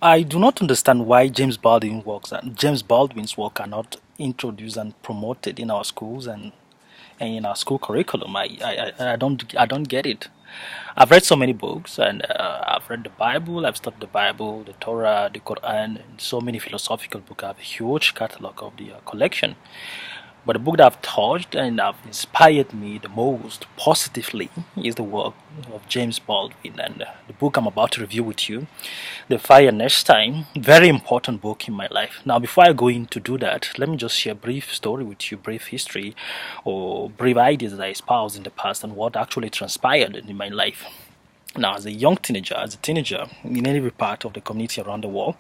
I do not understand why James Baldwin's work are not introduced and promoted in our schools and in our school curriculum. I don't get it. I've read so many books, and I've read the Bible. I've studied the Bible, the Torah, the Quran, and so many philosophical books. I have a huge catalog of the collection. But the book that have touched and have inspired me the most positively is the work of James Baldwin, and the book I'm about to review with you, The Fire Next Time. Very important book in my life. Now, before I go in to do that, let me just share a brief story with you, brief history, or brief ideas that I espoused in the past and what actually transpired in my life. Now, as a teenager in any part of the community around the world,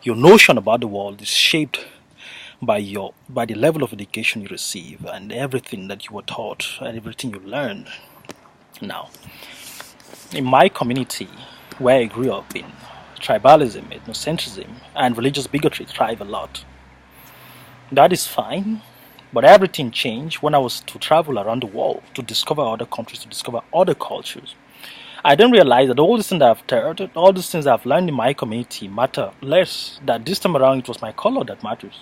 your notion about the world is shaped by the level of education you receive and everything that you were taught and everything you learned. Now, in my community where I grew up in, tribalism, ethnocentrism, and religious bigotry thrive a lot. That is fine, but everything changed when I was to travel around the world to discover other countries, to discover other cultures. I didn't realize that all these things that I've heard, all these things that I've learned in my community matter less. That this time around it was my color that matters,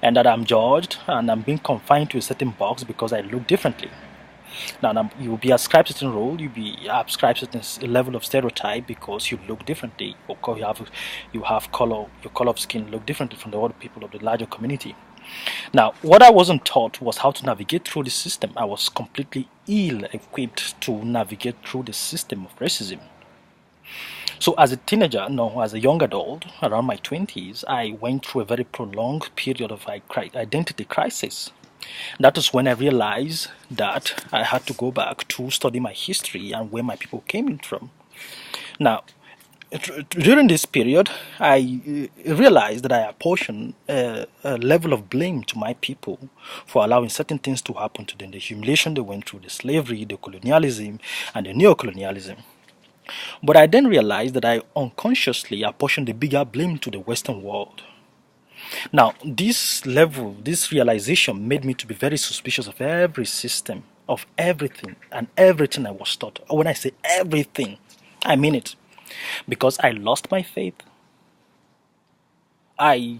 and that I'm judged and I'm being confined to a certain box because I look differently. Now, you'll be ascribed a certain role, you'll be ascribed a certain level of stereotype because you look differently, or you have color, your color of skin look differently from the other people of the larger community. Now, what I wasn't taught was how to navigate through the system. I was completely ill equipped to navigate through the system of racism. So, as a teenager, no, as a young adult, around my 20s, I went through a very prolonged period of identity crisis. That was when I realized that I had to go back to study my history and where my people came in from. Now, during this period, I realized that I apportioned a level of blame to my people for allowing certain things to happen to them, the humiliation they went through, the slavery, the colonialism, and the neocolonialism. But I then realized that I unconsciously apportioned the bigger blame to the Western world. Now, this realization made me to be very suspicious of every system, of everything, and everything I was taught. When I say everything, I mean it. Because I lost my faith. I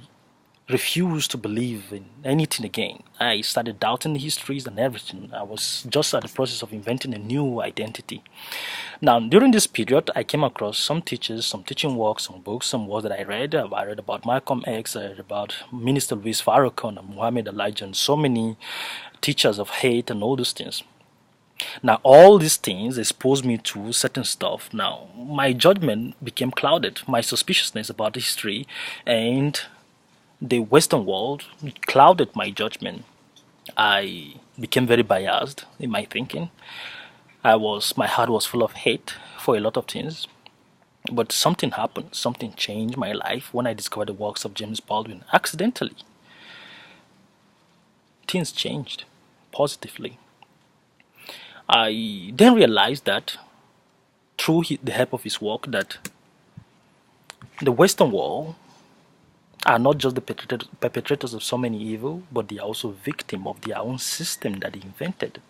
refused to believe in anything again. I started doubting the histories and everything. I was just at the process of inventing a new identity. Now, during this period, I came across some teachers, some teaching works, some books, some works that I read. I read about Malcolm X, I read about Minister Louis Farrakhan, and Mohammed, and so many teachers of hate and all those things. Now, all these things exposed me to certain stuff. Now, my judgment became clouded. My suspiciousness about history and the Western world clouded my judgment. I became very biased in my thinking. My heart was full of hate for a lot of things. But something happened, something changed my life when I discovered the works of James Baldwin accidentally. Things changed positively. I then realized that through the help of his work that the Western world are not just the perpetrators of so many evil, but they are also victim of their own system that they invented.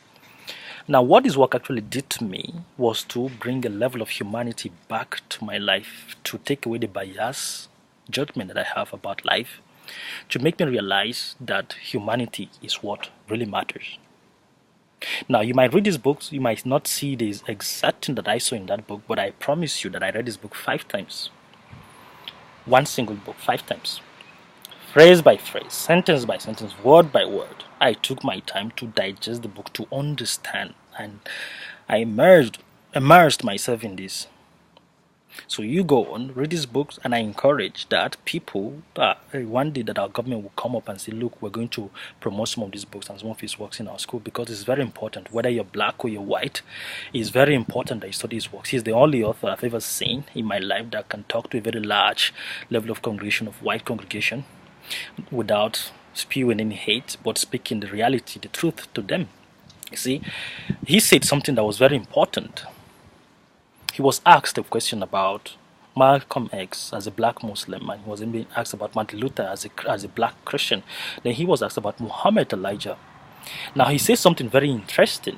Now, what this work actually did to me was to bring a level of humanity back to my life, to take away the bias judgment that I have about life, to make me realize that humanity is what really matters. Now, you might read these books, you might not see the exact thing that I saw in that book, but I promise you that I read this book 5 times. One single book, 5 times. Phrase by phrase, sentence by sentence, word by word. I took my time to digest the book, to understand, and I immersed myself in this. So you go on, read these books, and I encourage that people, one day that our government will come up and say, look, we're going to promote some of these books and some of his works in our school, because it's very important. Whether you're black or you're white, it's very important that you study his works. He's the only author I've ever seen in my life that can talk to a very large level of congregation, of white congregation, without spewing any hate, but speaking the reality, the truth to them. You see, he said something that was very important. He was asked a question about Malcolm X as a black Muslim, and he was being asked about Martin Luther as a black Christian. Then he was asked about Muhammad Elijah. Now he says something very interesting.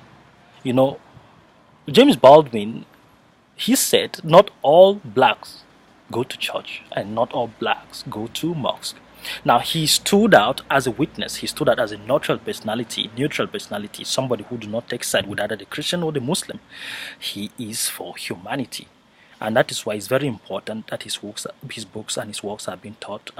You know, James Baldwin, he said not all blacks go to church, and not all blacks go to mosque. Now he stood out as a witness. He stood out as a neutral personality, somebody who do not take side with either the Christian or the Muslim. He is for humanity, and that is why it's very important that his books and his works are being taught